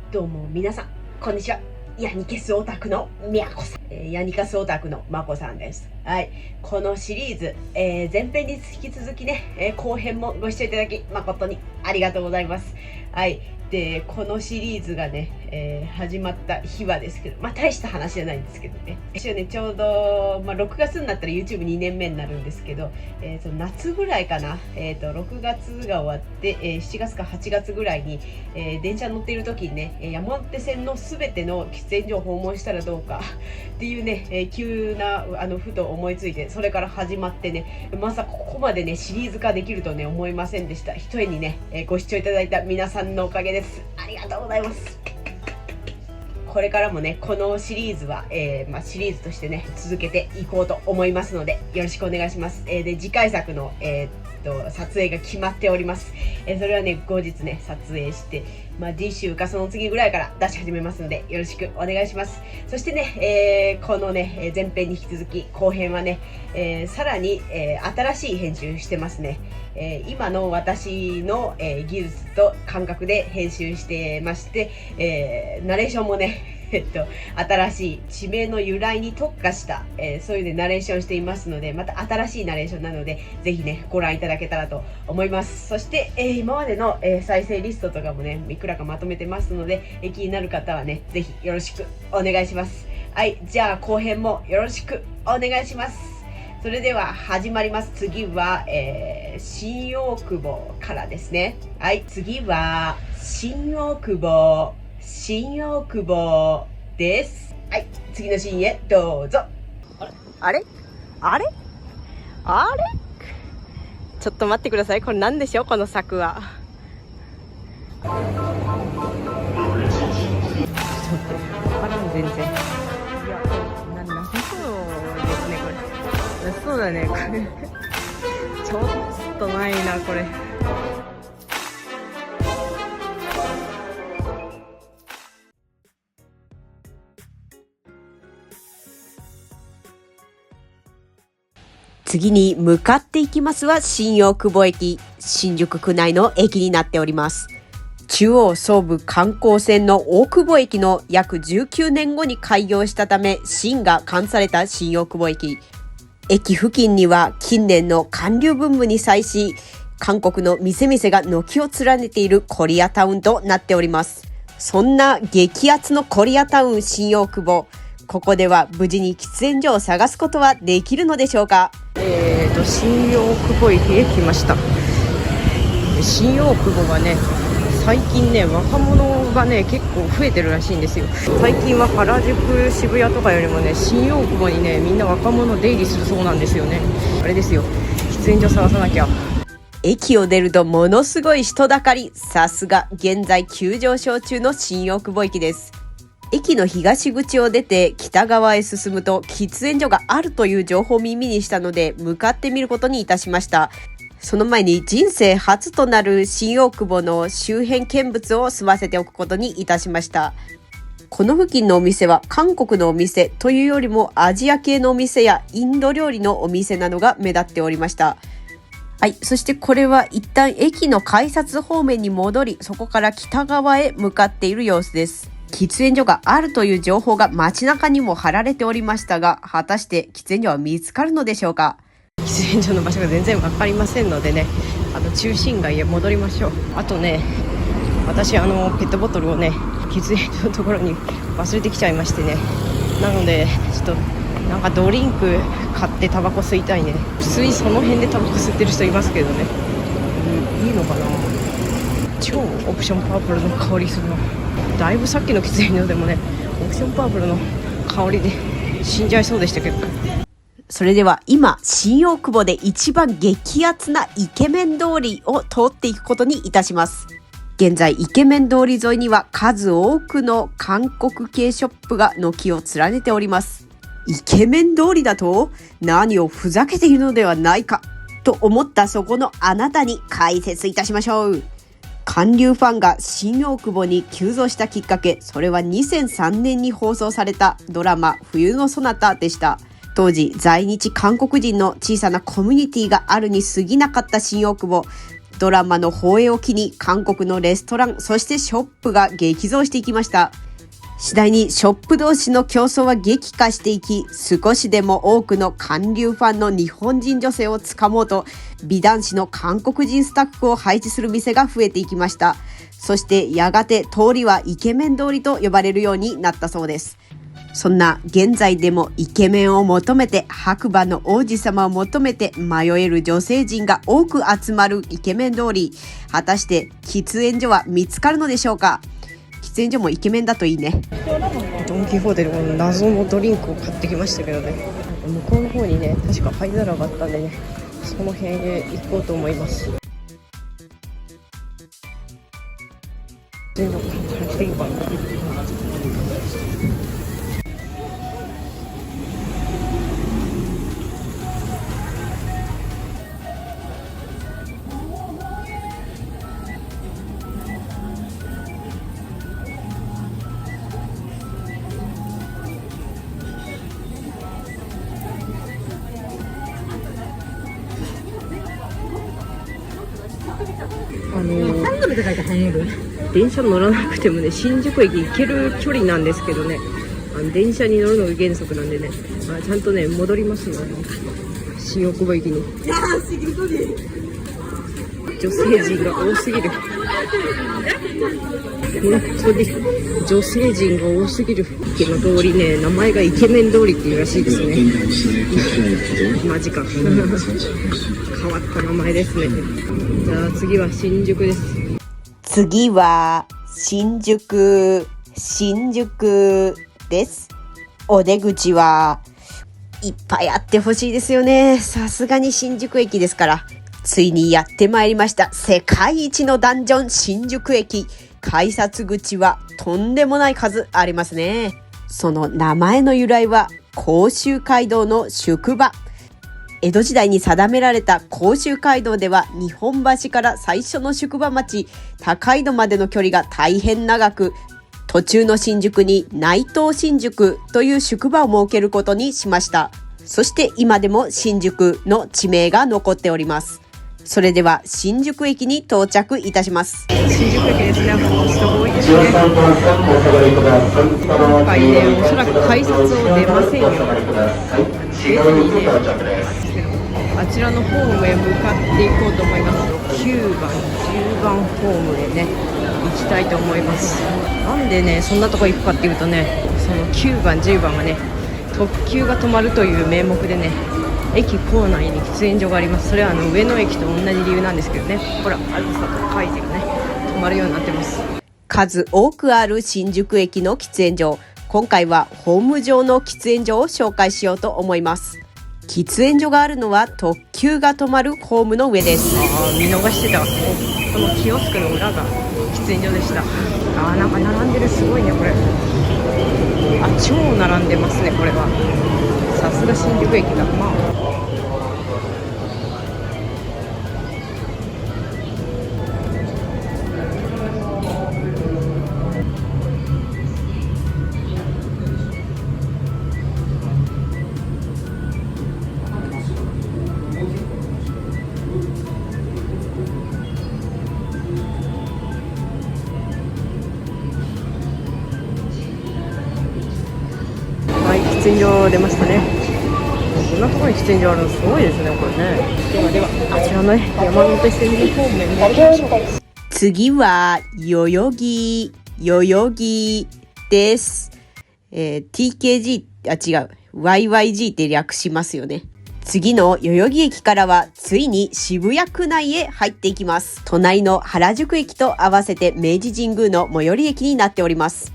どうも皆さん、こんにちは。ヤニケスオタクのみやこさん、ヤニカスオタクのまこさんです。はい、このシリーズ、前編に引き続きね、後編もご視聴いただき誠にありがとうございます。はい、でこのシリーズがね、始まった日はですけど、大した話じゃないんですけどね、一応ねちょうど、6月になったら YouTube2 年目になるんですけど、夏ぐらいかな、6月が終わって、7月か8月ぐらいに、電車乗っている時にね、山手線のすべての喫煙所を訪問したらどうかっていうね、急なふと思いついて、それから始まってね、まさかここまでねシリーズ化できるとね思いませんでした。ひとえにね、ご視聴いただいた皆さんのおかげです。ありがとうございます。これからもねこのシリーズは、シリーズとしてね続けていこうと思いますので、よろしくお願いします。で次回作の、撮影が決まっております。それはね後日ね撮影して、次週かその次ぐらいから出し始めますので、よろしくお願いします。そしてね、このね前編に引き続き後編はね、さらに、新しい編集してますね。今の私の、技術と感覚で編集してまして、ナレーションもね新しい地名の由来に特化した、そういうねナレーションしていますので、また新しいナレーションなのでぜひねご覧いただけたらと思います。そして、今までの、再生リストとかもねいくらかまとめてますので、気になる方はねぜひよろしくお願いします。はい、じゃあ後編もよろしくお願いします。それでは始まります。次は、新大久保からですね。はい、次は新大久保です。はい、次のシーンへどうぞ。あれちょっと待ってください。これ何でしょう、この作は。ちょっとわからん、全然。いや、何そうですね、これ。そうだね、これ。ちょっとないな、これ。次に向かっていきますは新大久保駅、新宿区内の駅になっております。中央総武観光線の大久保駅の約19年後に開業したため、新が冠された新大久保駅。駅付近には近年の韓流ブームに際し、韓国の店々が軒を連ねているコリアタウンとなっております。そんな激アツのコリアタウン新大久保、ここでは無事に喫煙所を探すことはできるのでしょうか。新大久保駅へ来ました。新大久保はね、最近ね若者がね結構増えてるらしいんですよ。最近は原宿、渋谷とかよりもね新大久保にねみんな若者出入りするそうなんですよね。あれですよ、喫煙所探さなきゃ。駅を出るとものすごい人だかり。さすが現在急上昇中の新大久保駅です。駅の東口を出て北側へ進むと喫煙所があるという情報を耳にしたので向かってみることにいたしました。その前に人生初となる新大久保の周辺見物を済ませておくことにいたしました。この付近のお店は韓国のお店というよりもアジア系のお店やインド料理のお店などが目立っておりました。はい、そしてこれは一旦駅の改札方面に戻り、そこから北側へ向かっている様子です。喫煙所があるという情報が街中にも貼られておりましたが、果たして喫煙所は見つかるのでしょうか。喫煙所の場所が全然わかりませんのでね、中心街へ戻りましょう。あとね、私ペットボトルをね喫煙所のところに忘れてきちゃいましてね、なのでちょっとなんかドリンク買ってタバコ吸いたいね。普通にその辺でタバコ吸ってる人いますけどね、いいのかな。超オプションパープルの香りするの。だいぶさっきの喫煙所でもねオプションパープルの香りで死んじゃいそうでしたけど。それでは今新大久保で一番激アツなイケメン通りを通っていくことにいたします。現在イケメン通り沿いには数多くの韓国系ショップが軒を連ねております。イケメン通りだと何をふざけているのではないかと思ったそこのあなたに解説いたしましょう。韓流ファンが新大久保に急増したきっかけ、それは2003年に放送されたドラマ冬のソナタでした。当時在日韓国人の小さなコミュニティがあるに過ぎなかった新大久保。ドラマの放映を機に韓国のレストラン、そしてショップが激増していきました。次第にショップ同士の競争は激化していき、少しでも多くの韓流ファンの日本人女性をつかもうと、美男子の韓国人スタッフを配置する店が増えていきました。そしてやがて通りはイケメン通りと呼ばれるようになったそうです。そんな現在でもイケメンを求めて、白馬の王子様を求めて迷える女性陣が多く集まるイケメン通り。果たして喫煙所は見つかるのでしょうか。喫煙所もイケメンだといいね。ドン・キホーテでこの謎のドリンクを買ってきましたけどね、向こうの方にね、確か灰皿があったんでね、その辺へ行こうと思います。全部買っていいかな。電車乗らなくてもね、新宿駅行ける距離なんですけどね、電車に乗るのが原則なんでね、ちゃんとね戻りますの、新大久保駅に。女性陣が多すぎる。本当に女性陣が多すぎる。池の通りね、名前がイケメン通りっていうらしいですね。マジか。変わった名前ですね。じゃあ次は新宿です。次は新宿です。お出口はいっぱいあってほしいですよね。さすがに新宿駅ですから。ついにやってまいりました。世界一のダンジョン、新宿駅。改札口はとんでもない数ありますね。その名前の由来は甲州街道の宿場。江戸時代に定められた甲州街道では、日本橋から最初の宿場町高井戸までの距離が大変長く、途中の新宿に内藤新宿という宿場を設けることにしました。そして今でも新宿の地名が残っております。それでは新宿駅に到着いたします。新宿駅ですね。人が多いですね。今回ね、おそらく改札を出ませんよ。出ずにね、あちらのホームへ向かっていこうと思います。9番、10番ホームへね、行きたいと思います。なんでね、そんなとこ行くかっていうとね、その9番、10番がね、特急が止まるという名目でね、駅構内に喫煙所があります。それは上野駅と同じ理由なんですけどね。ほら、あずさとカイジがね、止まるようになってます。数多くある新宿駅の喫煙所。今回はホーム上の喫煙所を紹介しようと思います。喫煙所があるのは特急が止まるホームの上です。見逃してた。このキオスクの裏が喫煙所でした。なんか並んでる、すごいねこれ。超並んでますねこれは。さすが新宿駅だ。喫煙所出ましたね。こんなところに喫煙所あるのすごいですねこれね。ではあちらのね、山手線の方面に行きましょう。次は代々木です。TKG 違う YYG って略しますよね。次の代々木駅からはついに渋谷区内へ入っていきます。隣の原宿駅と合わせて明治神宮の最寄り駅になっております。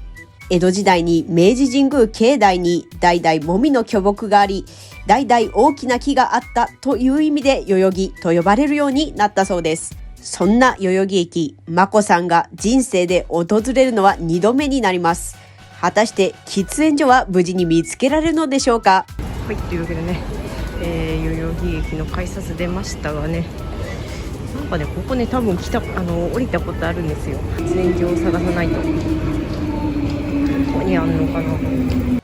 江戸時代に明治神宮境内に代々もみの巨木があり、代々大きな木があったという意味で代々木と呼ばれるようになったそうです。そんな代々木駅、まこさんが人生で訪れるのは2度目になります。果たして喫煙所は無事に見つけられるのでしょうか。はい、というわけでね、代々木駅の改札出ましたがね、なんかね、ここね、多分降りたことあるんですよ。喫煙所を探さないと。どこにあんのかな。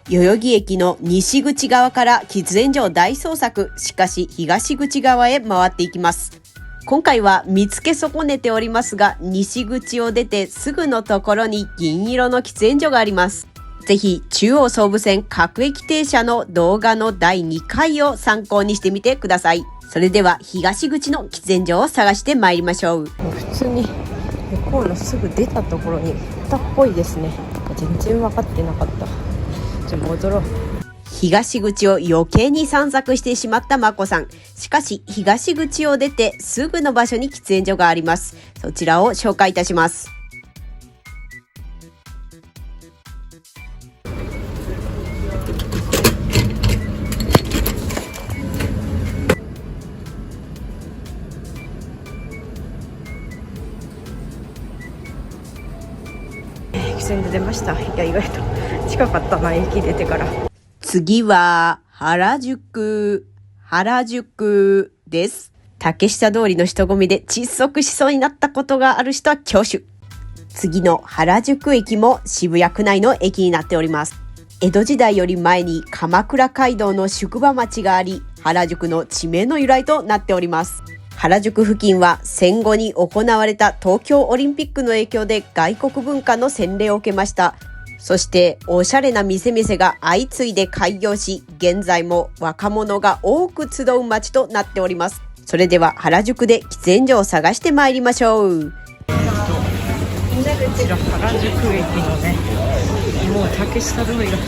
代々木駅の西口側から喫煙所を大捜索。しかし東口側へ回っていきます。今回は見つけ損ねておりますが、西口を出てすぐのところに銀色の喫煙所があります。ぜひ中央総武線各駅停車の動画の第2回を参考にしてみてください。それでは東口の喫煙所を探してまいりましょう。普通に向こうのすぐ出たところにあったっぽいですね。全然分かってなかった。じゃあ戻ろう。東口を余計に散策してしまったまこさん。しかし東口を出てすぐの場所に喫煙所があります。そちらを紹介いたします。喫煙所出ました。いや、意外と近かったな、駅出てから。次は原宿です。竹下通りの人混みで窒息しそうになったことがある人は挙手。次の原宿駅も渋谷区内の駅になっております。江戸時代より前に鎌倉街道の宿場町があり、原宿の地名の由来となっております。原宿付近は戦後に行われた東京オリンピックの影響で外国文化の洗礼を受けました。そしておしゃれな店々が相次いで開業し、現在も若者が多く集う街となっております。それでは原宿で喫煙所を探してまいりましょう。こちら原宿駅のね、もう竹下通りが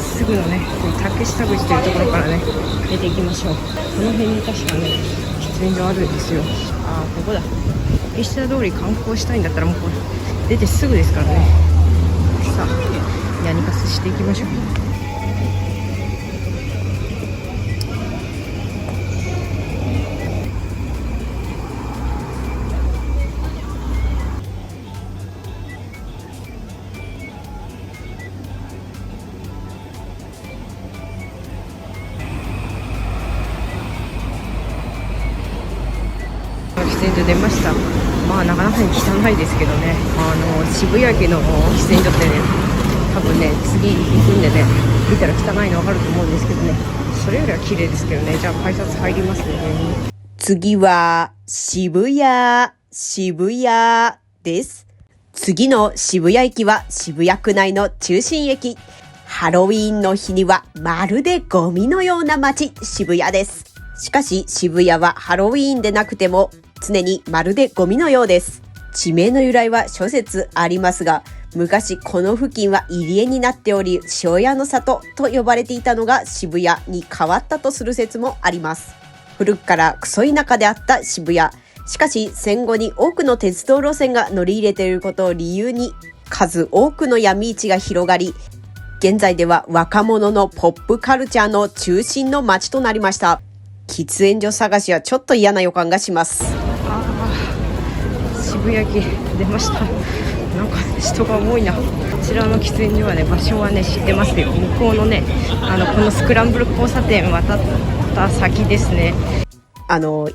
すぐのね、竹下口というところからね、出ていきましょう。この辺に確かね、喫煙所あるんですよ。あー、ここだ。竹下通り観光したいんだったらもうこれ出てすぐですからね。さあ、何かしていきましょう。喫煙所出ました。まあなかなかに汚いですけどね、渋谷駅の喫煙所ってね、多分ね、次行くんでね、見たら汚いの分かると思うんですけどね、それよりは綺麗ですけどね。じゃあ改札入りますね。次は渋谷です。次の渋谷駅は渋谷区内の中心駅。ハロウィーンの日にはまるでゴミのような街、渋谷です。しかし渋谷はハロウィーンでなくても常にまるでゴミのようです。地名の由来は諸説ありますが、昔この付近は入り江になっており、塩屋の里と呼ばれていたのが渋谷に変わったとする説もあります。古くからクソ田舎であった渋谷。しかし戦後に多くの鉄道路線が乗り入れていることを理由に、数多くの闇市が広がり、現在では若者のポップカルチャーの中心の街となりました。喫煙所探しはちょっと嫌な予感がします。渋谷駅出ました。なんか人が多いな。こちらの喫煙所はね、場所はね知ってますよ。向こうのね、このスクランブル交差点渡った先ですね。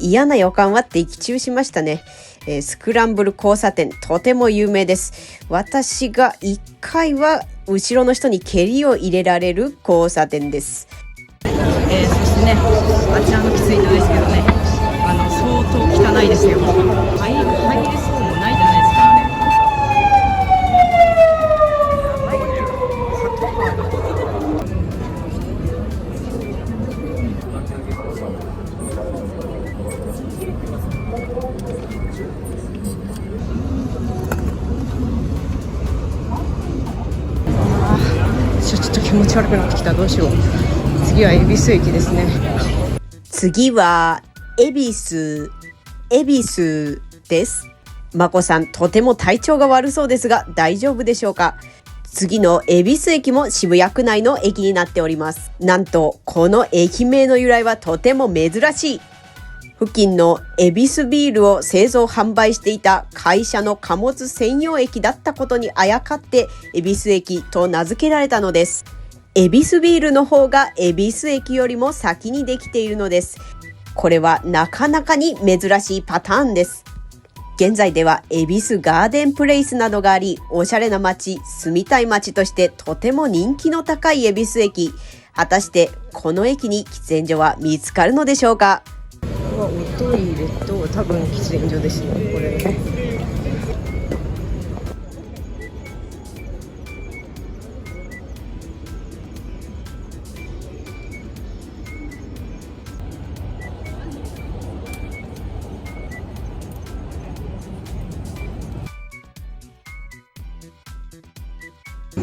嫌な予感は的中しましたね。スクランブル交差点、とても有名です。私が1回は後ろの人に蹴りを入れられる交差点です。そしてね、あちらの喫煙所ですけどね、相当汚いですよ。入れそうもないじゃないですか、あれ。やばいよ。ちょっと気持ち悪くなってきた。どうしよう。次は恵比寿駅ですね。次は恵比寿です。まこさん、とても体調が悪そうですが大丈夫でしょうか。次の恵比寿駅も渋谷区内の駅になっております。なんとこの駅名の由来はとても珍しい。付近の恵比寿ビールを製造販売していた会社の貨物専用駅だったことにあやかって恵比寿駅と名付けられたのです。恵比寿ビールの方が恵比寿駅よりも先にできているのです。これはなかなかに珍しいパターンです。現在では恵比寿ガーデンプレイスなどがあり、おしゃれな街、住みたい街としてとても人気の高い恵比寿駅。果たしてこの駅に喫煙所は見つかるのでしょうか。はおトイレと多分喫煙所ですね、これね。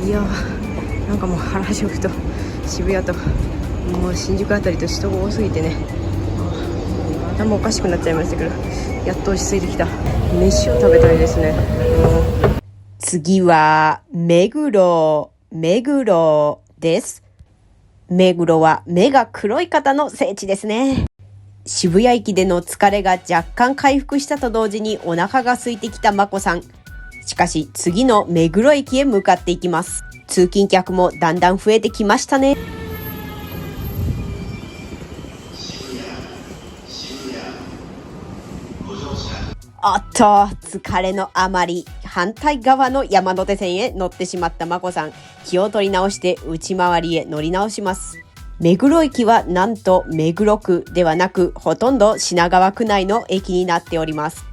いやー、なんかもう原宿と渋谷ともう新宿あたりと人が多すぎてね、頭おかしくなっちゃいましたけど、やっと落ち着いてきた。飯を食べたいですね。次は目黒です。目黒は目が黒い方の聖地ですね。渋谷駅での疲れが若干回復したと同時にお腹が空いてきたまこさん。しかし次の目黒駅へ向かっていきます。通勤客もだんだん増えてきましたね。おっと、疲れのあまり反対側の山手線へ乗ってしまったまこさん。気を取り直して内回りへ乗り直します。目黒駅はなんと目黒区ではなく、ほとんど品川区内の駅になっております。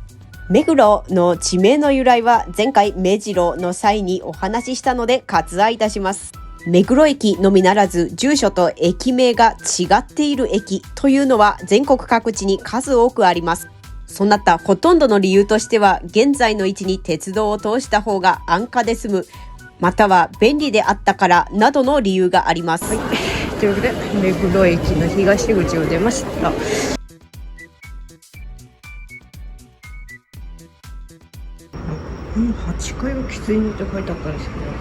目黒の地名の由来は前回目白の際にお話ししたので割愛いたします。目黒駅のみならず住所と駅名が違っている駅というのは全国各地に数多くあります。そなったほとんどの理由としては、現在の位置に鉄道を通した方が安価で済む、または便利であったからなどの理由があります。というわけで目黒駅の東口を出ました。8階は喫煙所って書いてあったんですけど、本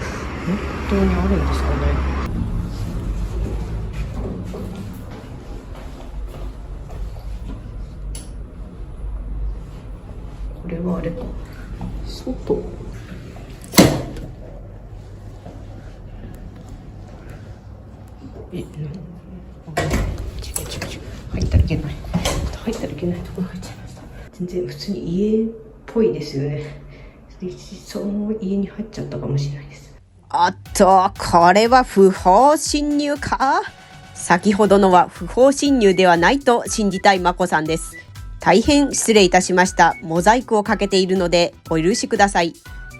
当にあるんですかね。これはあれか、外。入ったらいけない。入ったらいけないところ入っちゃいました。全然普通に家っぽいですよね。その家に入っちゃったかもしれないです。おっと、これは不法侵入か？先ほどのは不法侵入ではないと信じたいまこさんです。大変失礼いたしました。モザイクをかけているのでお許しください。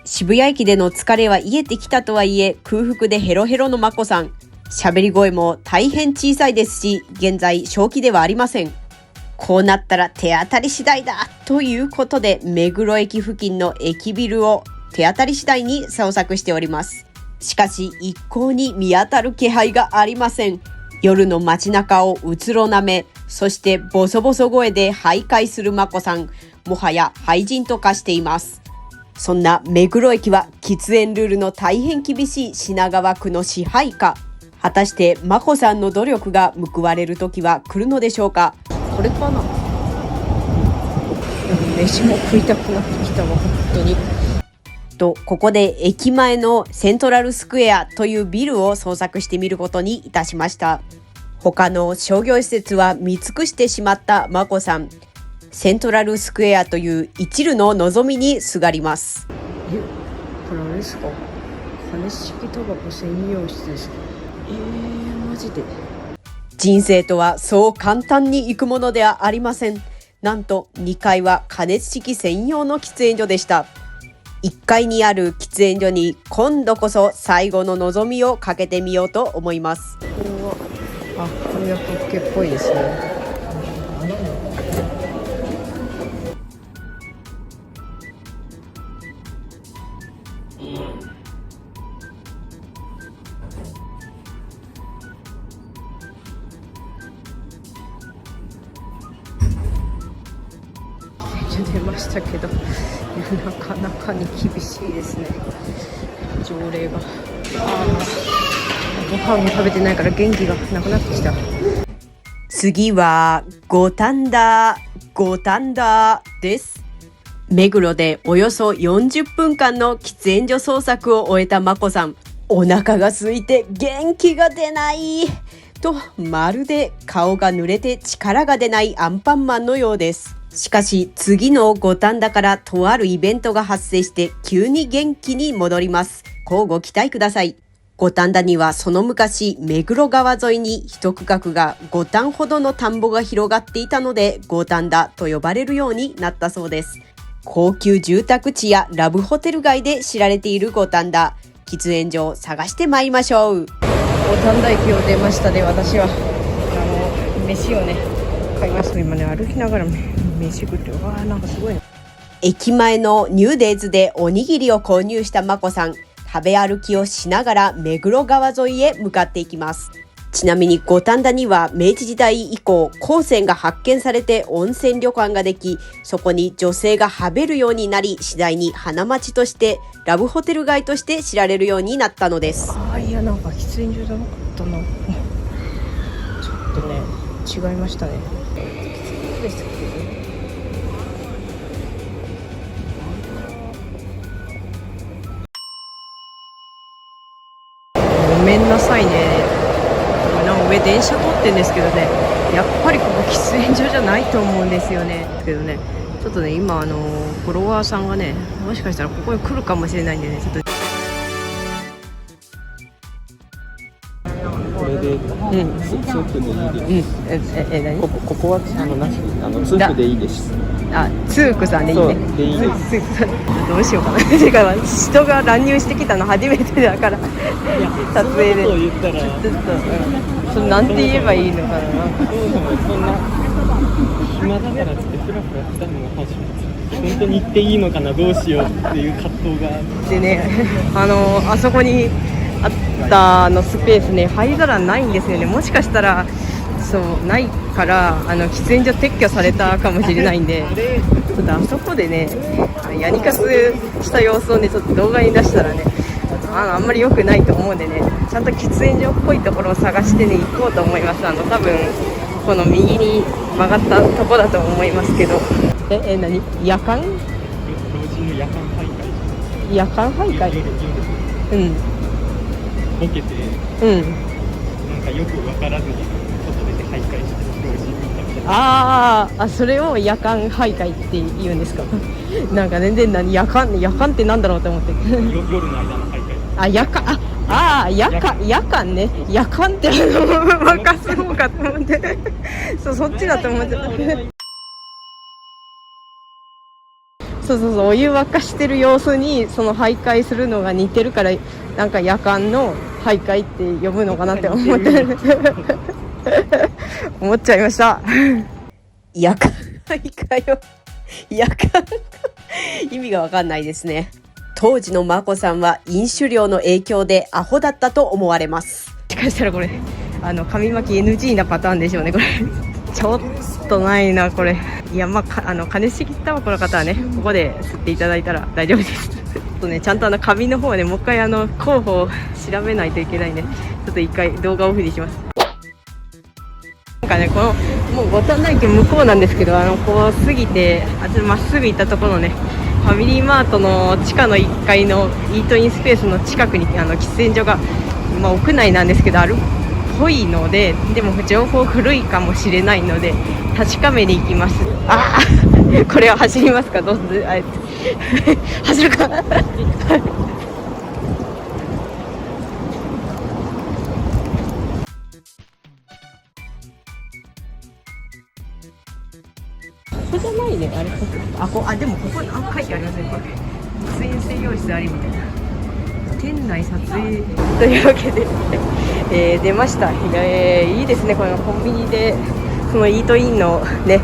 渋谷駅での疲れは癒えてきたとはいえ、空腹でヘロヘロのまこさん。喋り声も大変小さいですし、現在正気ではありません。こうなったら手当たり次第だということで、目黒駅付近の駅ビルを手当たり次第に捜索しております。しかし一向に見当たる気配がありません。夜の街中をうつろなめ、そしてボソボソ声で徘徊するまこさん、もはや廃人と化しています。そんな目黒駅は喫煙ルールの大変厳しい品川区の支配下。果たしてまこさんの努力が報われる時は来るのでしょうか。これかな。飯も食いたくなってきたわ、本当に。と、ここで駅前のセントラルスクエアというビルを捜索してみることにいたしました。他の商業施設は見尽くしてしまったまこさん。セントラルスクエアという一縷の望みにすがります。これあれですか、金式タバコ専用室ですか。マジで。人生とはそう簡単にいくものではありません。なんと2階は加熱式専用の喫煙所でした。1階にある喫煙所に今度こそ最後の望みをかけてみようと思います。これは、これやっぱっけっぽいですね。出ましたけど、なかなかに厳しいですね、条例が。ご飯も食べてないから元気がなくなってきた。次は五反田です。目黒でおよそ40分間の喫煙所捜索を終えたまこさん。お腹が空いて元気が出ないと、まるで顔が濡れて力が出ないアンパンマンのようです。しかし次の五反田からとあるイベントが発生して急に元気に戻ります。乞うご期待ください。五反田にはその昔、目黒川沿いに一区画が5反ほどの田んぼが広がっていたので、五反田と呼ばれるようになったそうです。高級住宅地やラブホテル街で知られている五反田。喫煙所を探してまいりましょう。五反田駅を出ましたで、私は飯をね買いました。今ね歩きながら飯食って、わーなんかすごいね。駅前のニューデイズでおにぎりを購入したまこさん、食べ歩きをしながら目黒川沿いへ向かっていきます。ちなみに五反田には明治時代以降、鉱泉が発見されて温泉旅館ができ、そこに女性がはべるようになり、次第に花街としてラブホテル街として知られるようになったのです。いや、なんか喫煙所じゃなかったな。ちょっとね違いましたね。ごめんなさいね。上電車通ってんですけどね、やっぱりここ喫煙所じゃないと思うんですよね。けどね、ちょっとね今フォロワーさんがね、もしかしたらここに来るかもしれないんでね、ちょっとこれで、スープでいいです。何？ここはなし、スープでいいです。ツークさんでいいね。そうでいいです。どうしようかな。てか人が乱入してきたの初めてだから、撮影で。そんなことを言ったら、ちょっと、それなんて言えばいいのかな。そんな暇だからってフラフラ来たのが初めて。本当に行っていいのかな、どうしようっていう葛藤が。でね、あそこにあったスペースね、灰皿ないんですよね。もしかしたらそうないから喫煙所撤去されたかもしれないんで、ちょっとあそこでねヤニカスした様子をねちょっと動画に出したらね、あんまり良くないと思うんでね、ちゃんと喫煙所っぽいところを探してね行こうと思います。多分この右に曲がったとこだと思いますけど。何？夜間？老人の夜間徘徊。夜間徘徊？ボケて、なんかよく分からずに外出て徘徊してる老人みたいな。それを夜間徘徊って言うんですか？なんか全然夜間ってなんだろうと思って。夜の間の徘徊。夜間ね。夜間って沸かすのかと思って。そっちだと思ってた。そうお湯沸かしてる様子にその徘徊するのが似てるから、なんか夜間の徘徊って呼ぶのかなって思って思っちゃいました。夜間徘徊を夜間意味がわかんないですね。当時のまこさんは飲酒量の影響でアホだったと思われます。もしかしたらこれ紙巻き NG なパターンでしょうね。これちょっとないなこれ。いや加熱式タバコの方はねここで吸っていただいたら大丈夫です。ちょっとねちゃんと紙の方ねもう一回候補を調べないといけないんで、ちょっと一回動画オフにします。なんかねこのもう五反田駅向こうなんですけど、こう過ぎてまっすぐ行ったところのねファミリーマートの地下の1階のイートインスペースの近くに喫煙所が、屋内なんですけどあるっぽいので、でも情報古いかもしれないので確かめに行きます。これは走りますか？どうぞ走るかここじゃないね、あれでもここ書いてありますね。これ喫煙専用室ありみたいな。店内撮影というわけで、出ました。いいですね、このコンビニでそのイートインのね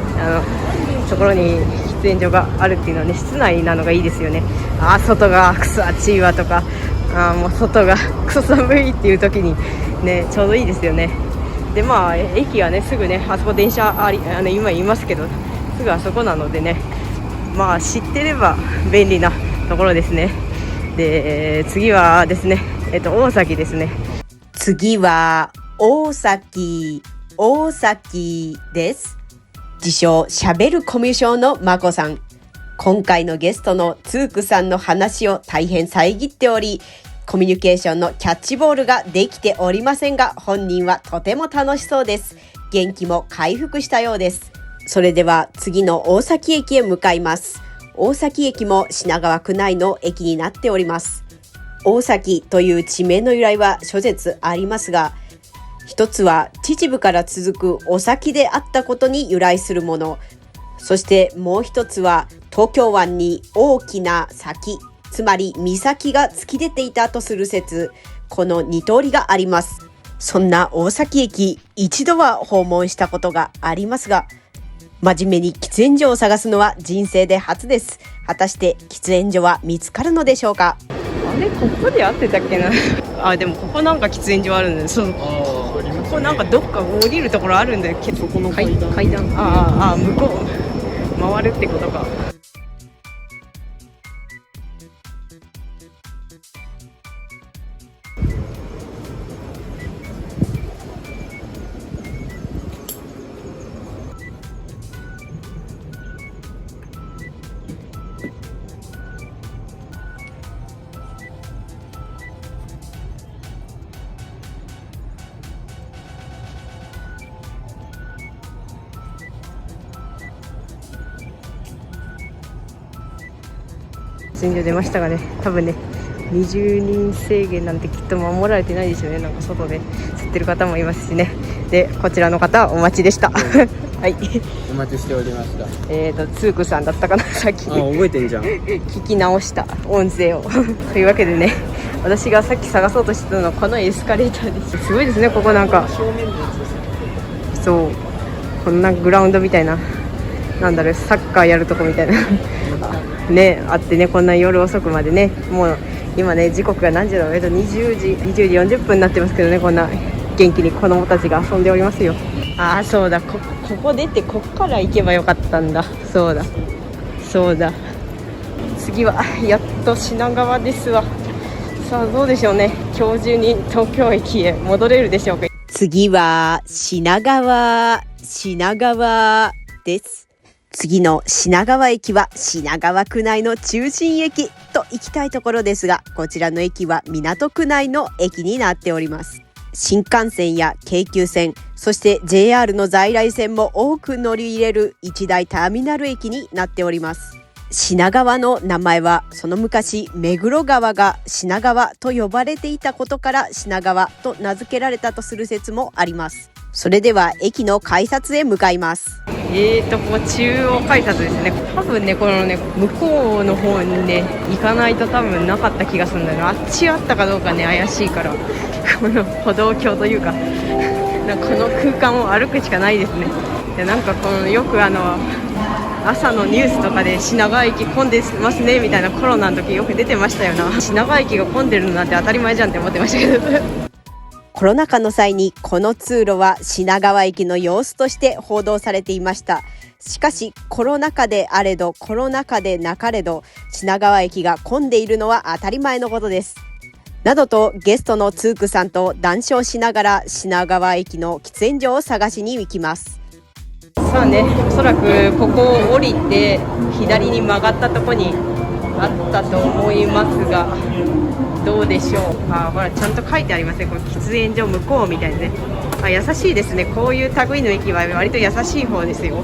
ところに喫煙所があるっていうのはね、室内なのがいいですよね。外がクソ暑いわとか、もう外がクソ寒いっていう時にねちょうどいいですよね。で駅はねすぐね、あそこ電車今言いますけどすぐあそこなのでね、知ってれば便利なところですね。で、次はですね、大崎ですね。次は大崎です。自称しゃべるコミュ障のまこさん。今回のゲストのツークさんの話を大変遮っており、コミュニケーションのキャッチボールができておりませんが、本人はとても楽しそうです。元気も回復したようです。それでは次の大崎駅へ向かいます。大崎駅も品川区内の駅になっております。大崎という地名の由来は諸説ありますが、一つは秩父から続くお崎であったことに由来するもの、そしてもう一つは東京湾に大きな崎、つまり岬が突き出ていたとする説、この2通りがあります。そんな大崎駅、一度は訪問したことがありますが、真面目に喫煙所を探すのは人生で初です。果たして喫煙所は見つかるのでしょうか。あれここで合ってたっけなあ、でもここなんか喫煙所あるんで、そう、ここなんかどっか降りるところあるんだよ。そこの階段、階段、向こう回るってことか。喫煙所出ましたがね、多分ね20人制限なんてきっと守られてないですよね。なんか外で吸ってる方もいますしね。で、こちらの方はお待ちでしたはい、お待ちしておりました。ツークさんだったかな、さっき覚えてんじゃん聞き直した音声をというわけでね、私がさっき探そうとしてたのはこのエスカレーターです。すごいですね、ここなんかそう、こんなグラウンドみたいな、なんだろう、サッカーやるとこみたいなね、あってね、こんな夜遅くまでね、もう今ね時刻が何時だろう、20時40分になってますけどね、こんな元気に子供たちが遊んでおりますよ。ああ、そうだ、ここ出てこっから行けばよかったんだ。そうだ、次はやっと品川ですわ。さあどうでしょうね、今日中に東京駅へ戻れるでしょうか。次は品川です。次の品川駅は品川区内の中心駅と行きたいところですが、こちらの駅は港区内の駅になっております。新幹線や京急線、そして JR の在来線も多く乗り入れる一大ターミナル駅になっております。品川の名前はその昔目黒川が品川と呼ばれていたことから品川と名付けられたとする説もあります。それでは駅の改札へ向かいます。ここ中央改札ですね。多分ね、このね向こうの方にね行かないと多分なかった気がするんだよな。あっちあったかどうかね怪しいから、この歩道橋というか、なんかこの空間を歩くしかないですね。で、なんかこのよく朝のニュースとかで品川駅混んでますねみたいな、コロナの時よく出てましたよな。品川駅が混んでるのなんて当たり前じゃんって思ってましたけどコロナ禍の際にこの通路は品川駅の様子として報道されていました。しかしコロナ禍であれどコロナ禍でなかれど品川駅が混んでいるのは当たり前のことです。などとゲストのツークさんと談笑しながら品川駅の喫煙所を探しに行きます。さあね、おそらくここを降りて左に曲がったところにあったと思いますが、どうでしょう。ほらちゃんと書いてありますね。これ喫煙所向こうみたいなね。優しいですね。こういう類の駅は割と優しい方ですよ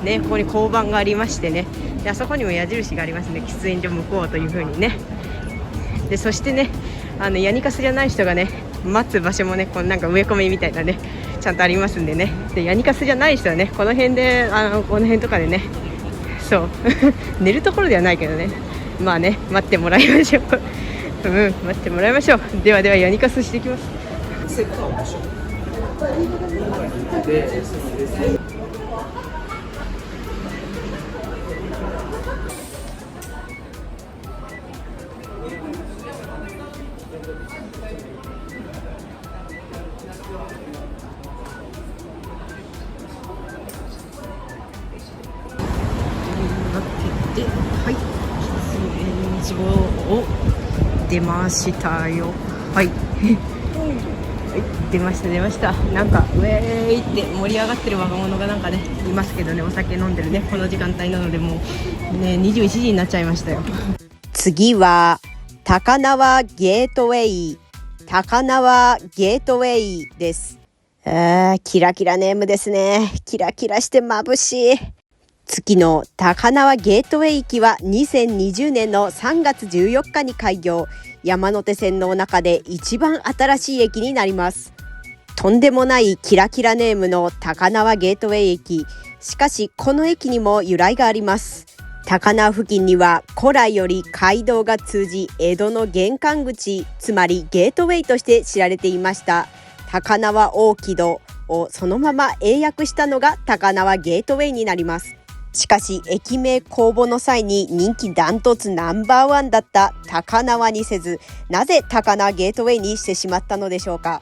ね。ここに交番がありましてね、であそこにも矢印がありますね。喫煙所向こうという風にね。でそしてね、ヤニカスじゃない人がね待つ場所もね、このなんか植え込みみたいなねちゃんとありますんでね。でヤニカスじゃない人はねこの辺でこの辺とかでね、そう寝るところではないけどね、まあね待ってもらいましょう待ってもらいましょう。ではヤニカスしていきます。はい、喫煙所を出ましたよ。はい、出ました。なんかウェーイって盛り上がってる若者がなんかねいますけどね、お酒飲んでるね、この時間帯なのでもうね21時になっちゃいましたよ。次は高輪ゲートウェイです。キラキラネームですね。キラキラして眩しい。次の高輪ゲートウェイ駅は2020年の3月14日に開業。山手線の中で一番新しい駅になります。とんでもないキラキラネームの高輪ゲートウェイ駅。しかしこの駅にも由来があります。高輪付近には古来より街道が通じ、江戸の玄関口、つまりゲートウェイとして知られていました。高輪大木戸をそのまま英訳したのが高輪ゲートウェイになります。しかし駅名公募の際に人気ダントツナンバーワンだった高輪にせず、なぜ高輪ゲートウェイにしてしまったのでしょうか。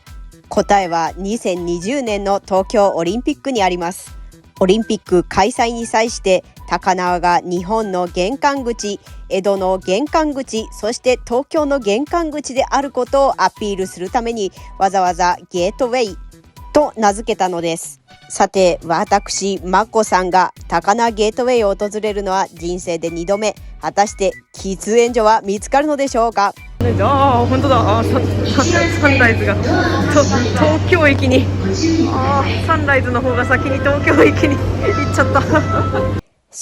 答えは2020年の東京オリンピックにあります。オリンピック開催に際して高輪が日本の玄関口、江戸の玄関口、そして東京の玄関口であることをアピールするためにわざわざゲートウェイと名付けたのです。さて私まこさんが高輪ゲートウェイを訪れるのは人生で2度目。果たして喫煙所は見つかるのでしょうか。本当だ。サンライズが東京駅に、サンライズの方が先に東京駅に行っちゃった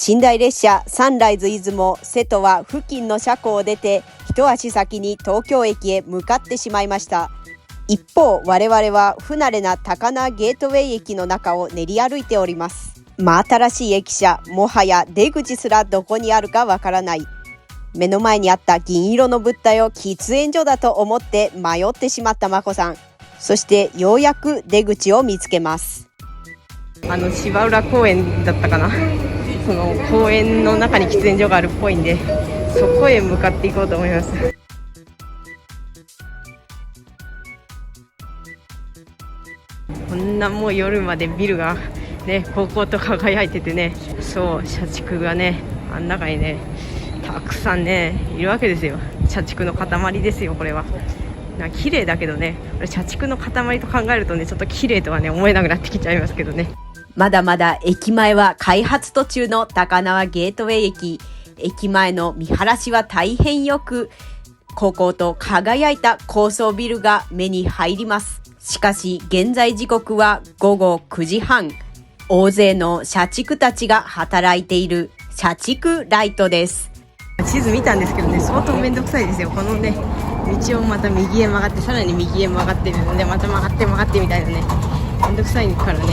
寝台列車サンライズ出雲瀬戸は付近の車庫を出て一足先に東京駅へ向かってしまいました。一方我々は不慣れな高輪ゲートウェイ駅の中を練り歩いております。真新しい駅舎、もはや出口すらどこにあるかわからない。目の前にあった銀色の物体を喫煙所だと思って迷ってしまったまこさん。そしてようやく出口を見つけます。芝浦公園だったかな。その公園の中に喫煙所があるっぽいんで、そこへ向かっていこうと思います。こんなもう夜までビルがね、ここと輝いててね、そう社畜がね、あん中にねたくさんねいるわけですよ。社畜の塊ですよ。これは綺麗だけどね、社畜の塊と考えるとね、ちょっと綺麗とはね思えなくなってきちゃいますけどね。まだまだ駅前は開発途中の高輪ゲートウェイ駅。駅前の見晴らしは大変よく、ここと輝いた高層ビルが目に入ります。しかし現在時刻は午後9時半。大勢の社畜たちが働いている社畜ライトです。地図見たんですけどね、相当めんどくさいですよ。このね道をまた右へ曲がって、さらに右へ曲がってるので、また曲がってみたいなね、めんどくさいからね、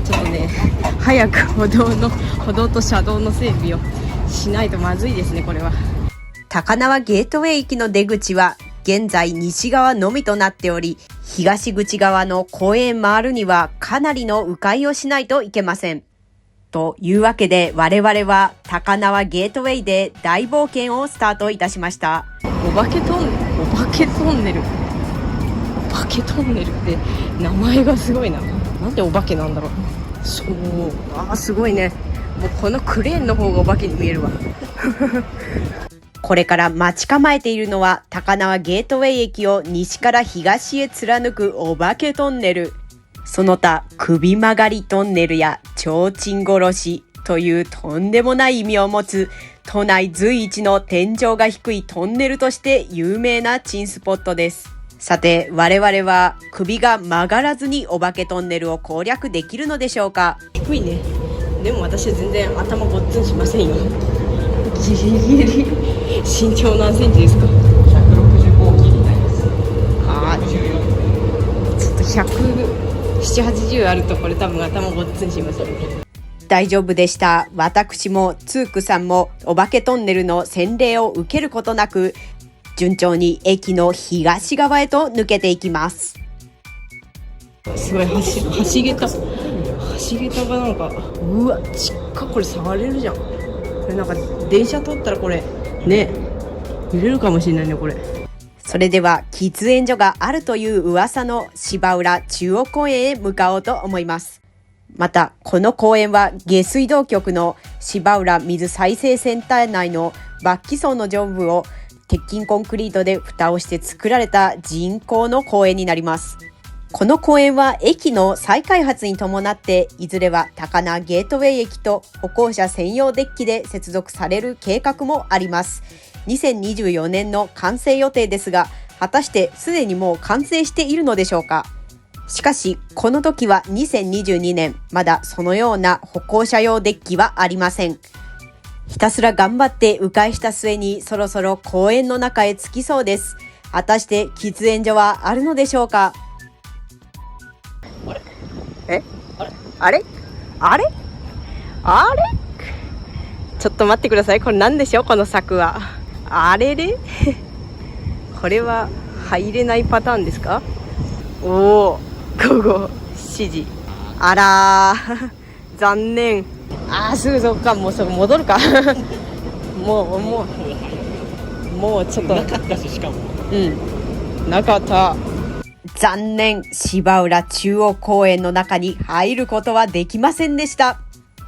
ちょっとね早く歩道と車道の整備をしないとまずいですね。これは高輪ゲートウェイ駅の出口は現在西側のみとなっており、東口側の公園回るにはかなりの迂回をしないといけません。というわけで我々は高輪ゲートウェイで大冒険をスタートいたしました。お化けトンネルって名前がすごいな。なんでお化けなんだろう。そうすごいね。もうこのクレーンの方がお化けに見えるわこれから待ち構えているのは高輪ゲートウェイ駅を西から東へ貫くお化けトンネル。その他首曲がりトンネルや提灯殺しというとんでもない意味を持つ都内随一の天井が低いトンネルとして有名な珍スポットです。さて我々は首が曲がらずにお化けトンネルを攻略できるのでしょうか。低いね。でも私は全然頭ごっつんしませんよ。ギリギリ身長何センチですか。165キロになります。ちょっと170、80あるとこれ多分頭ごっつんしますよね。大丈夫でした。私もツークさんもお化けトンネルの洗礼を受けることなく順調に駅の東側へと抜けていきます。すごい橋桁がなんか、うわちっか、これ触れるじゃん。これなんか電車通ったらこれね揺れるかもしれないね。これそれでは喫煙所があるという噂の芝浦中央公園へ向かおうと思います。またこの公園は下水道局の芝浦水再生センター内の抜気層の上部を鉄筋コンクリートで蓋をして作られた人工の公園になります。この公園は駅の再開発に伴っていずれは高輪ゲートウェイ駅と歩行者専用デッキで接続される計画もあります。2024年の完成予定ですが、果たしてすでにもう完成しているのでしょうか。しかしこの時は2022年、まだそのような歩行者用デッキはありません。ひたすら頑張って迂回した末にそろそろ公園の中へ着きそうです。果たして喫煙所はあるのでしょうか。あれちょっと待ってください。これ何でしょう、この柵は。あれれこれは入れないパターンですか。おお、午後7時。あらー残念。すぐそこか。もうそこ戻るかもうちょっとなかったし、しかもなかった。残念、芝浦中央公園の中に入ることはできませんでした。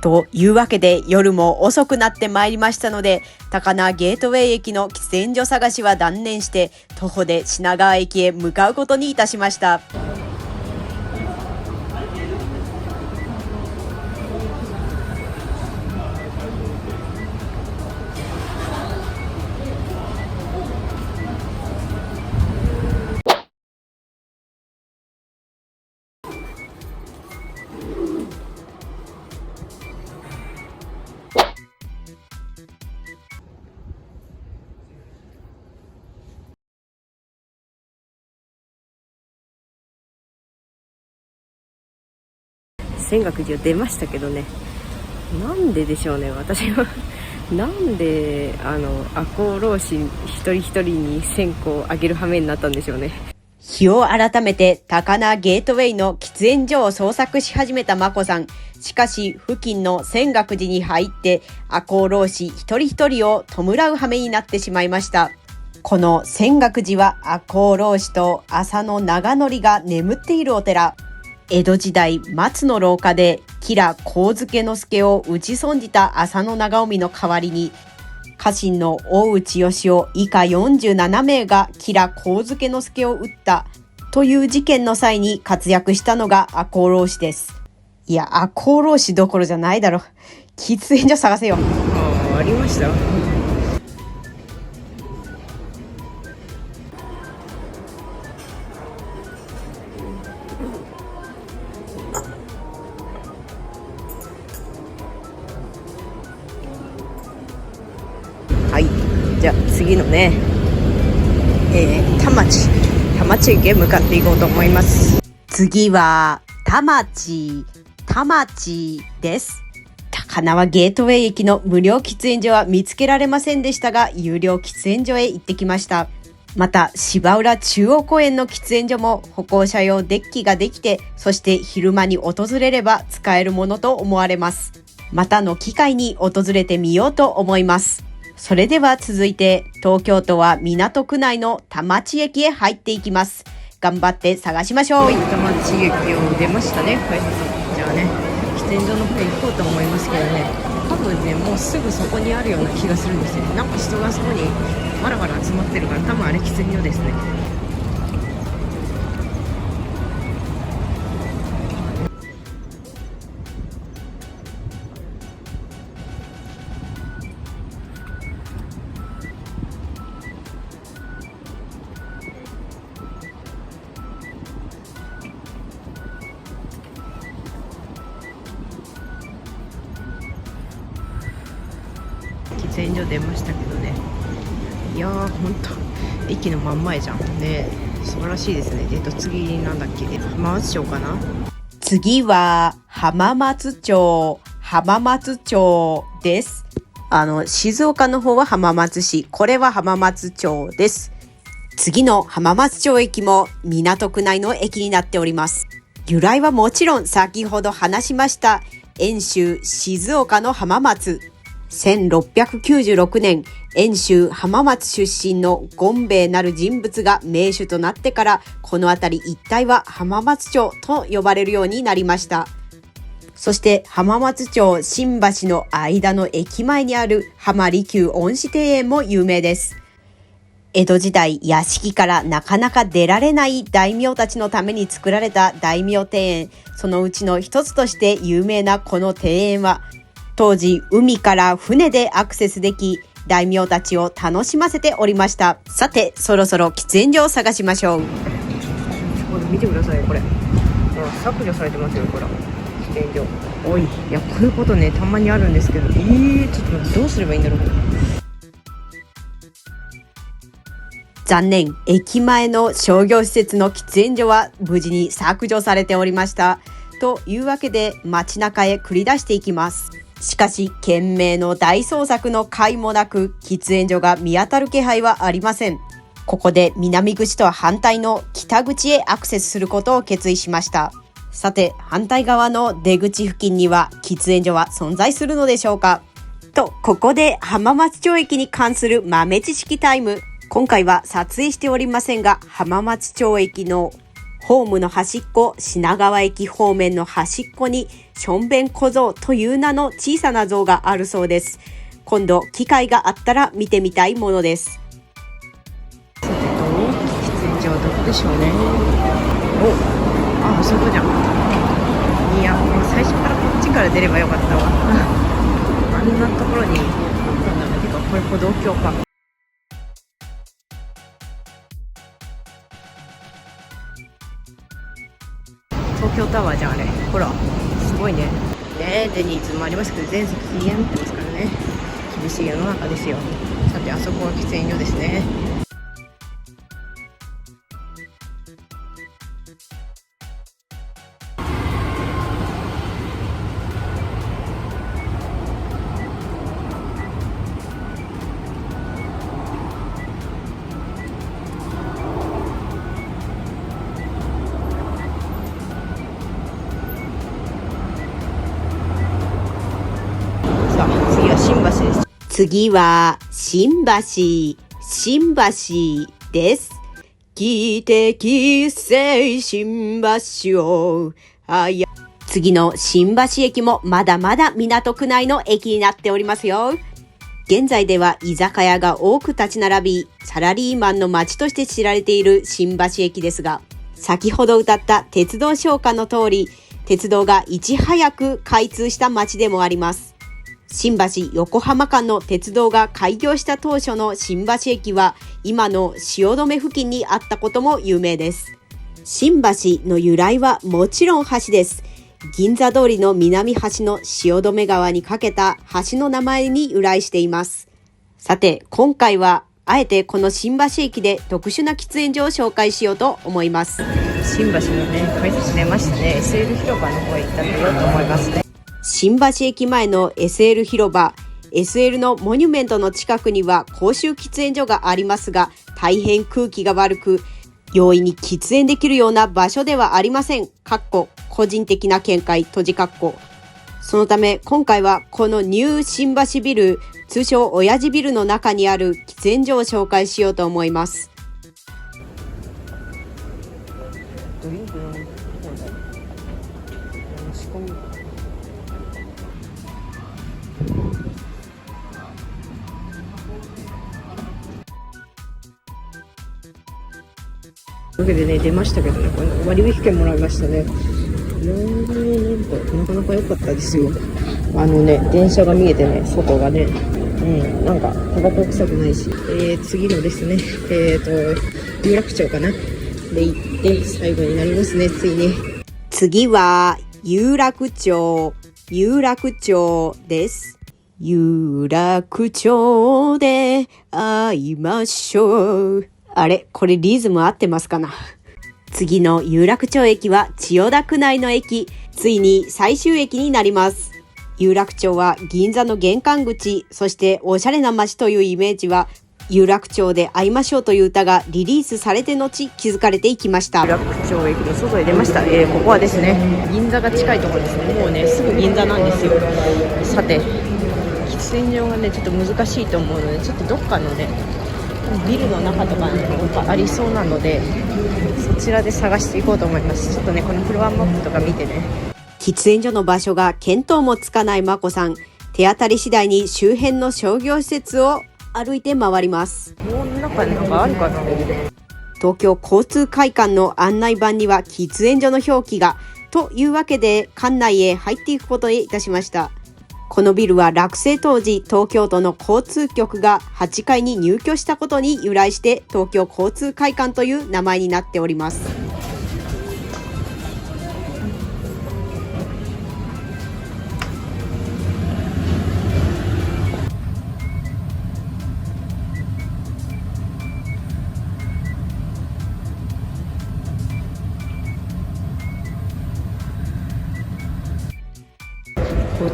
というわけで夜も遅くなってまいりましたので、高輪ゲートウェイ駅の喫煙所探しは断念して徒歩で品川駅へ向かうことにいたしました。泉岳寺を出ましたけどね、なんででしょうね。私はなんで赤穂浪士一人一人に1000個をあげる羽目になったんでしょうね。日を改めて高輪ゲートウェイの喫煙所を捜索し始めたまこさん。しかし付近の泉岳寺に入って赤穂浪士一人一人を弔う羽目になってしまいました。この泉岳寺は赤穂浪士と浅野長則が眠っているお寺。江戸時代松の廊下で吉良上野之助を討ち損じた浅野長臣の代わりに、家臣の大内義雄以下47名が吉良上野之助を討ったという事件の際に活躍したのが赤穂浪士です。いや、赤穂浪士どころじゃないだろ。喫煙所探せよ。ありました。はい、じゃあ次のね、田町駅へ向かっていこうと思います。次は田町です。高輪ゲートウェイ駅の無料喫煙所は見つけられませんでしたが、有料喫煙所へ行ってきました。また芝浦中央公園の喫煙所も歩行者用デッキができて、そして昼間に訪れれば使えるものと思われます。またの機会に訪れてみようと思います。それでは続いて東京都は港区内の田町駅へ入っていきます。頑張って探しましょう。田町駅を出ましたね。はい、じゃあね、喫煙所の方へ行こうと思いますけどね、多分ね、もうすぐそこにあるような気がするんですね。なんか人がそこにバラバラ集まってるから、多分あれ喫煙所ですね。喫煙所出ましたけどね、いやーほんと駅の真ん前じゃんね。素晴らしいですね。次なんだっけ、浜松町かな。次は浜松町です。静岡の方は浜松市、これは浜松町です。次の浜松町駅も港区内の駅になっております。由来はもちろん先ほど話しました遠州静岡の浜松。1696年、遠州浜松出身の権兵衛なる人物が名手となってから、この辺り一帯は浜松町と呼ばれるようになりました。そして浜松町新橋の間の駅前にある浜離宮恩賜庭園も有名です。江戸時代、屋敷からなかなか出られない大名たちのために作られた大名庭園、そのうちの一つとして有名なこの庭園は、当時海から船でアクセスでき、大名たちを楽しませておりました。さて、そろそろ喫煙所を探しましょう。これ見てください、これ削除されてますよ。これ煙所。おい、いや、こういうことね、たまにあるんですけど、ちょっと待って、どうすればいいんだろう。残念、駅前の商業施設の喫煙所は無事に削除されておりました。というわけで街中へ繰り出していきます。しかし懸命の大捜索の甲斐もなく喫煙所が見当たる気配はありません。ここで南口とは反対の北口へアクセスすることを決意しました。さて反対側の出口付近には喫煙所は存在するのでしょうか。とここで浜松町駅に関する豆知識タイム。今回は撮影しておりませんが、浜松町駅のホームの端っこ、品川駅方面の端っこにしょんべん小僧という名の小さな像があるそうです。今度機会があったら見てみたいものです。喫煙所はどこでしょうね。あそこじゃん。いや、もう最初からこっちから出ればよかったわ。あんなところに、てかこれ歩道橋か。東京タワーじゃんあれ。ほら、すごいね。デニーズもありますけど、全席禁煙ってますからね。厳しい世の中ですよ。さて、あそこは喫煙所ですね。次は新橋です。汽笛声新橋を次の新橋駅もまだまだ港区内の駅になっておりますよ。現在では居酒屋が多く立ち並び、サラリーマンの街として知られている新橋駅ですが、先ほど歌った鉄道唱歌の通り、鉄道がいち早く開通した街でもあります。新橋横浜間の鉄道が開業した当初の新橋駅は今の汐留付近にあったことも有名です。新橋の由来はもちろん橋です。銀座通りの南端の汐留川にかけた橋の名前に由来しています。さて今回はあえてこの新橋駅で特殊な喫煙所を紹介しようと思います。新橋のね、改札出ましたね。SL 広場の方へ行ってみようと思いますね。新橋駅前の SL 広場、SL のモニュメントの近くには公衆喫煙所がありますが、大変空気が悪く、容易に喫煙できるような場所ではありません。個人的な見解、そのため今回はこのニュー新橋ビル、通称親父ビルの中にある喫煙所を紹介しようと思います。ドリンクの仕込み。というわけでね、出ましたけどね、これ割引券もらいましたね。なかなか良かったですよ。電車が見えてね、外がね、なんかタバコ臭くないし、次のですね、有楽町かなで行って最後になりますね、ついに。次は有楽町です。有楽町で会いましょう。あれ、これリズム合ってますかな。次の有楽町駅は千代田区内の駅、ついに最終駅になります。有楽町は銀座の玄関口、そしておしゃれな街というイメージは、有楽町で会いましょうという歌がリリースされて後築かれていきました。有楽町駅の外へ出ました。ここはですね、銀座が近いところですね。もうね、すぐ銀座なんですよ。さて、喫煙所がね、ちょっと難しいと思うので、ちょっとどっかのね、ビルの中とかにありそうなので、そちらで探していこうと思います。ちょっとね、このフロアマップとか見てね。喫煙所の場所が見当もつかないまこさん、手当たり次第に周辺の商業施設を歩いて回ります。この中になんかあるかな。東京交通会館の案内板には喫煙所の表記が、というわけで館内へ入っていくことにいたしました。このビルは落成当時、東京都の交通局が8階に入居したことに由来して東京交通会館という名前になっております。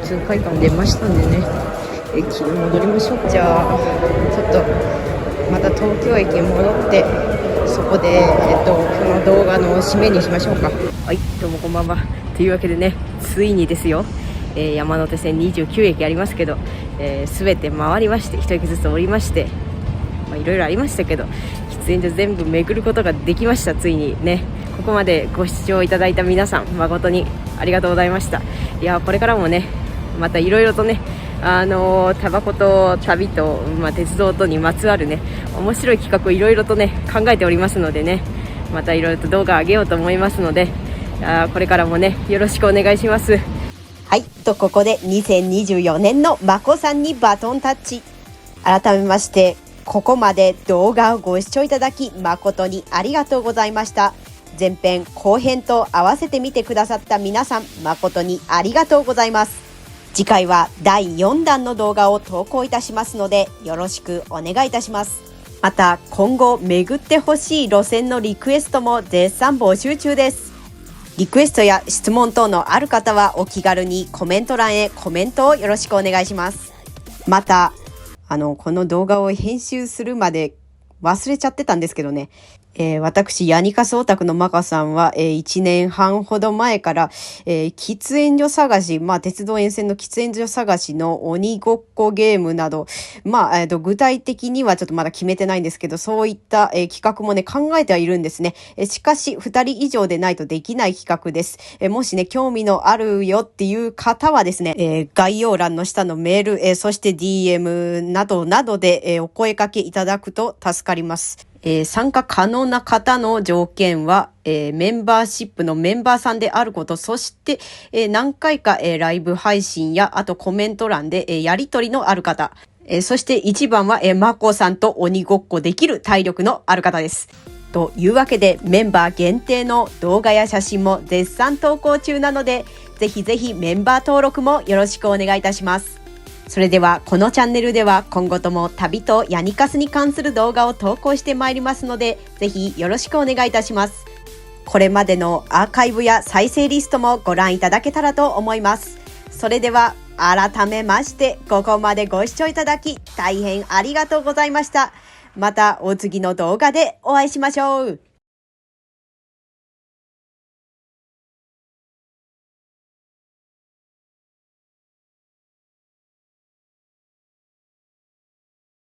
通会館出ましたんでね、駅に戻りましょう。じゃあちょっとまた東京駅に戻って、そこで、この動画の締めにしましょうか。はい、どうもこんばんは。というわけでね、ついにですよ、山手線29駅ありますけど、全て回りまして、一駅ずつ降りまして、いろいろありましたけど、喫煙所全部巡ることができました。ついにね、ここまでご視聴いただいた皆さん、誠にありがとうございました。いや、これからもね、またいろいろとね、タバコと旅と、鉄道とにまつわるね、面白い企画をいろいろとね、考えておりますのでね、またいろいろと動画上げようと思いますので、これからもね、よろしくお願いします。はい、ここで2024年のまこさんにバトンタッチ。改めまして、ここまで動画をご視聴いただき誠にありがとうございました。前編後編と合わせて見てくださった皆さん、誠にありがとうございます。次回は第4弾の動画を投稿いたしますので、よろしくお願いいたします。また今後巡ってほしい路線のリクエストも絶賛募集中です。リクエストや質問等のある方はお気軽にコメント欄へコメントをよろしくお願いします。またこの動画を編集するまで忘れちゃってたんですけどね、私ヤニカスオタクのマカさんは、1年半ほど前から、喫煙所探し、鉄道沿線の喫煙所探しの鬼ごっこゲームなど、具体的にはちょっとまだ決めてないんですけど、そういった、企画もね考えてはいるんですね。しかし2人以上でないとできない企画です。もしね興味のあるよっていう方はですね、概要欄の下のメール、そして DM などなどで、お声掛けいただくと助かります。参加可能な方の条件は、メンバーシップのメンバーさんであること、そして、何回か、ライブ配信や、あとコメント欄で、やりとりのある方、そして一番は、マコさんと鬼ごっこできる体力のある方です。というわけで、メンバー限定の動画や写真も絶賛投稿中なので、ぜひぜひメンバー登録もよろしくお願いいたします。それではこのチャンネルでは今後とも旅とヤニカスに関する動画を投稿してまいりますので、ぜひよろしくお願いいたします。これまでのアーカイブや再生リストもご覧いただけたらと思います。それでは改めましてここまでご視聴いただき大変ありがとうございました。またお次の動画でお会いしましょう。